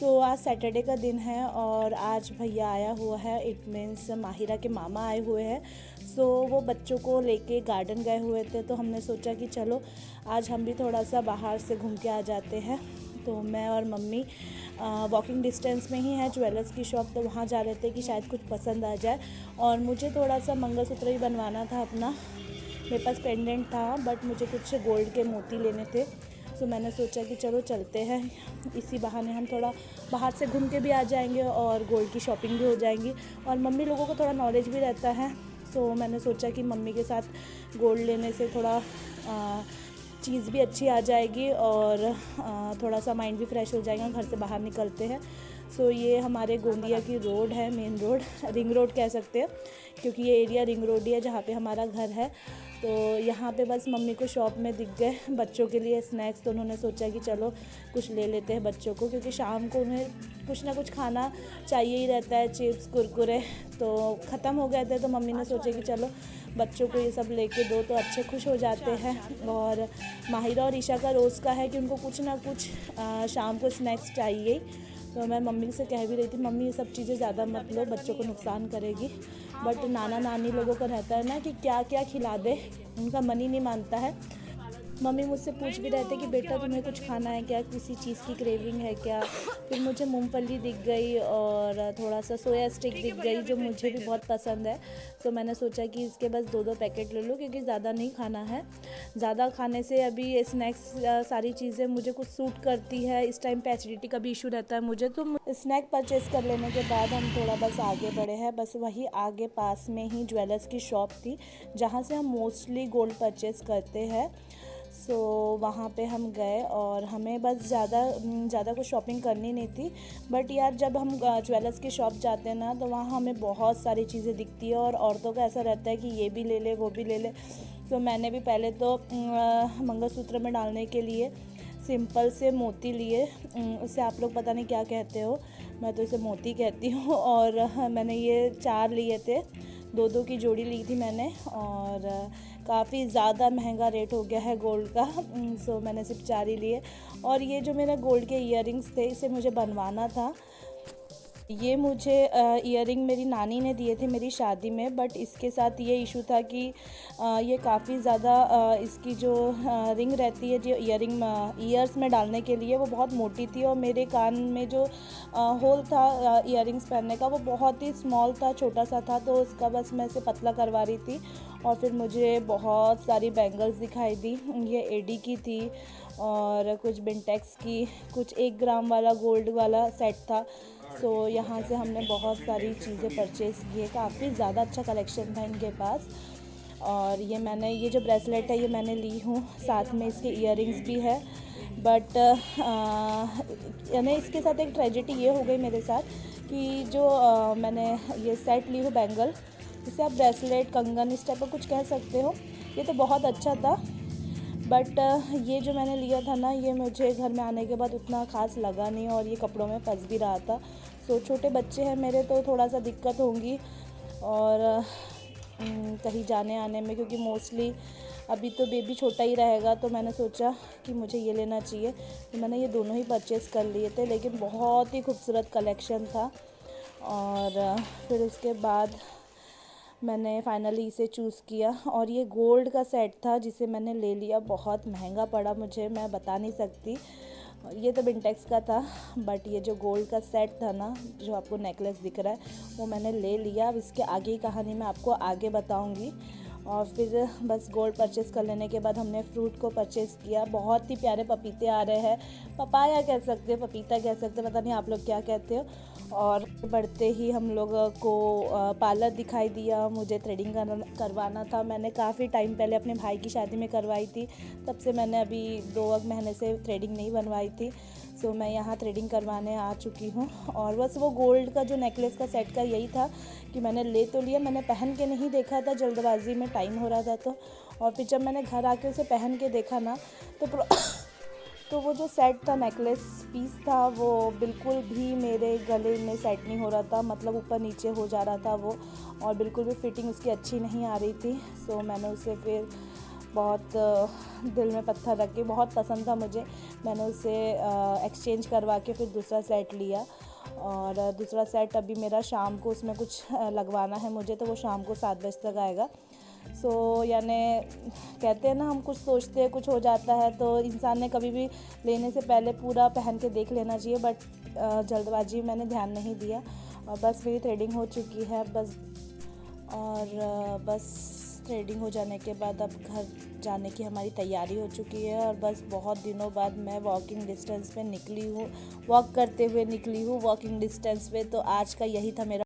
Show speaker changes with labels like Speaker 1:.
Speaker 1: सो आज सैटरडे का दिन है और आज भैया आया हुआ है, इट मीन्स माहिरा के मामा आए हुए हैं। सो वो बच्चों को लेके गार्डन गए हुए थे, तो हमने सोचा कि चलो आज हम भी थोड़ा सा बाहर से घूम के आ जाते हैं। तो मैं और मम्मी वॉकिंग डिस्टेंस में ही है ज्वेलर्स की शॉप, तो वहाँ जा रहे थे कि शायद कुछ पसंद आ जाए। और मुझे थोड़ा सा मंगलसूत्र ही बनवाना था अपना, मेरे पास पेंडेंट था बट मुझे कुछ गोल्ड के मोती लेने थे। तो मैंने सोचा कि चलो चलते हैं, इसी बहाने हम थोड़ा बाहर से घूम के भी आ जाएंगे और गोल्ड की शॉपिंग भी हो जाएंगी और मम्मी लोगों को थोड़ा नॉलेज भी रहता है। सो मैंने सोचा कि मम्मी के साथ गोल्ड लेने से थोड़ा चीज़ भी अच्छी आ जाएगी और थोड़ा सा माइंड भी फ्रेश हो जाएगा। घर से बाहर निकलते हैं। सो ये हमारे गोंदिया की रोड है, मेन रोड, रिंग रोड कह सकते हैं, क्योंकि ये एरिया रिंग रोड ही है जहाँ पे हमारा घर है। तो यहाँ पे बस मम्मी को शॉप में दिख गए बच्चों के लिए स्नैक्स, तो उन्होंने सोचा कि चलो कुछ ले लेते हैं बच्चों को, क्योंकि शाम को उन्हें कुछ ना कुछ खाना चाहिए ही रहता है, चिप्स कुरकुरे तो ख़त्म हो गए थे। तो मम्मी ने सोचा कि चलो बच्चों को ये सब लेके दो तो अच्छे खुश हो जाते हैं। और माहिरा और ईशा का रोज़ का है कि उनको कुछ ना कुछ शाम को स्नैक्स चाहिए। तो मैं मम्मी से कह भी रही थी, मम्मी ये सब चीज़ें ज़्यादा मत लो, बच्चों को नुकसान करेगी। बट नाना नानी लोगों का रहता है ना कि क्या क्या खिला दे, उनका मन ही नहीं मानता है। मम्मी मुझसे पूछ भी रहे थे कि बेटा तुम्हें कुछ खाना है क्या, किसी चीज़ की क्रेविंग है क्या। फिर मुझे मूंगफली दिख गई और थोड़ा सा सोया स्टिक दिख गई जो मुझे भी बहुत पसंद है। तो मैंने सोचा कि इसके बस 2-2 पैकेट ले लो, क्योंकि ज़्यादा नहीं खाना है। ज़्यादा खाने से अभी ये स्नैक्स सारी चीज़ें मुझे कुछ सूट करती है, इस टाइम पे एसिडिटी का भी इशू रहता है मुझे। तो स्नैक परचेज़ कर लेने के बाद हम थोड़ा बस आगे बढ़े हैं। बस वही आगे पास में ही ज्वेलर्स की शॉप थी जहाँ से हम मोस्टली गोल्ड परचेज़ करते हैं। सो वहाँ पे हम गए और हमें बस ज़्यादा कुछ शॉपिंग करनी नहीं थी। बट यार जब हम ज्वेलर्स की शॉप जाते हैं ना, तो वहाँ हमें बहुत सारी चीज़ें दिखती है और औरतों का ऐसा रहता है कि ये भी ले ले वो भी ले ले। तो मैंने भी पहले तो मंगलसूत्र में डालने के लिए सिंपल से मोती लिए, उसे आप लोग पता नहीं क्या कहते हो, मैं तो इसे मोती कहती हूँ। और मैंने ये 4 लिए थे, 2-2 की जोड़ी ली थी मैंने। और काफ़ी ज़्यादा महंगा रेट हो गया है गोल्ड का। सो मैंने सिर्फ 4 ही लिए। और ये जो मेरा गोल्ड के ईयरिंग्स थे, इसे मुझे बनवाना था। ये मुझे ईयरिंग मेरी नानी ने दिए थे मेरी शादी में, बट इसके साथ ये इशू था कि ये काफ़ी ज़्यादा इसकी जो रिंग रहती है, जो ईयरिंग ईयर्स में डालने के लिए, वो बहुत मोटी थी। और मेरे कान में जो होल था ईयरिंग्स पहनने का, वो बहुत ही स्मॉल था, छोटा सा था। तो उसका बस मैं इसे पतला करवा रही थी। और फिर मुझे बहुत सारी बैंगल्स दिखाई दी। ये एडी की थी और कुछ बिंटेक्स की, कुछ 1 ग्राम वाला गोल्ड वाला सेट था। सो यहाँ से हमने बहुत सारी चीज़ें परचेज़ की है, काफ़ी ज़्यादा अच्छा कलेक्शन था इनके पास। और ये जो ब्रेसलेट है ये मैंने ली हूँ, साथ में इसके ईयरिंग्स भी है। बट यानी इसके साथ एक ट्रेजेडी ये हो गई मेरे साथ कि जो मैंने ये सेट ली हूँ बैंगल, इसे आप ब्रेसलेट कंगन इस टाइप का कुछ कह सकते हो, ये तो बहुत अच्छा था। बट ये जो मैंने लिया था ना, ये मुझे घर में आने के बाद उतना ख़ास लगा नहीं और ये कपड़ों में फंस भी रहा था। सो छोटे बच्चे हैं मेरे, तो थोड़ा सा दिक्कत होंगी और कहीं जाने आने में, क्योंकि मोस्टली अभी तो बेबी छोटा ही रहेगा। तो मैंने सोचा कि मुझे ये लेना चाहिए, तो मैंने ये दोनों ही परचेज़ कर लिए थे। लेकिन बहुत ही खूबसूरत कलेक्शन था। और फिर उसके बाद मैंने फाइनली इसे चूज़ किया और ये गोल्ड का सेट था जिसे मैंने ले लिया। बहुत महंगा पड़ा मुझे, मैं बता नहीं सकती। ये तो बिंटेक्स का था, बट ये जो गोल्ड का सेट था ना, जो आपको नेकलेस दिख रहा है, वो मैंने ले लिया। अब इसके आगे की कहानी मैं आपको आगे बताऊंगी। और फिर बस गोल्ड परचेज़ कर लेने के बाद हमने फ्रूट को परचेज़ किया। बहुत ही प्यारे पपीते आ रहे हैं, पपाया कह सकते हो, पपीता कह सकते हो, पता नहीं आप लोग क्या कहते हो। और बढ़ते ही हम लोग को पार्लर दिखाई दिया। मुझे थ्रेडिंग करवाना था। मैंने काफ़ी टाइम पहले अपने भाई की शादी में करवाई थी, तब से मैंने अभी 2 महीने से थ्रेडिंग नहीं बनवाई थी। सो मैं यहाँ थ्रेडिंग करवाने आ चुकी हूँ। और बस वो गोल्ड का जो नेकलेस का सेट का यही था कि मैंने ले तो लिया, मैंने पहन के नहीं देखा था, जल्दबाजी में टाइम हो रहा था तो। और फिर जब मैंने घर आके उसे पहन के देखा ना, तो वो जो सेट था, नेकलेस पीस था, वो बिल्कुल भी मेरे गले में सेट नहीं हो रहा था। मतलब ऊपर नीचे हो जा रहा था वो, और बिल्कुल भी फिटिंग उसकी अच्छी नहीं आ रही थी। सो मैंने उसे फिर बहुत दिल में पत्थर रख के, बहुत पसंद था मुझे। मैंने उसे एक्सचेंज करवा के फिर दूसरा सेट लिया, और दूसरा सेट अभी मेरा शाम को उसमें कुछ लगवाना है मुझे, तो वो शाम को 7 बजे तक आएगा। यानी कहते हैं ना, हम कुछ सोचते हैं कुछ हो जाता है, तो इंसान ने कभी भी लेने से पहले पूरा पहन के देख लेना चाहिए, बट जल्दबाजी में मैंने ध्यान नहीं दिया और बस मेरी थ्रेडिंग हो चुकी है बस थ्रेडिंग हो जाने के बाद अब घर जाने की हमारी तैयारी हो चुकी है। और बस बहुत दिनों बाद मैं वॉकिंग डिस्टेंस पे निकली हूँ, वॉक करते हुए निकली हूँ वॉकिंग डिस्टेंस पे। तो आज का यही था मेरा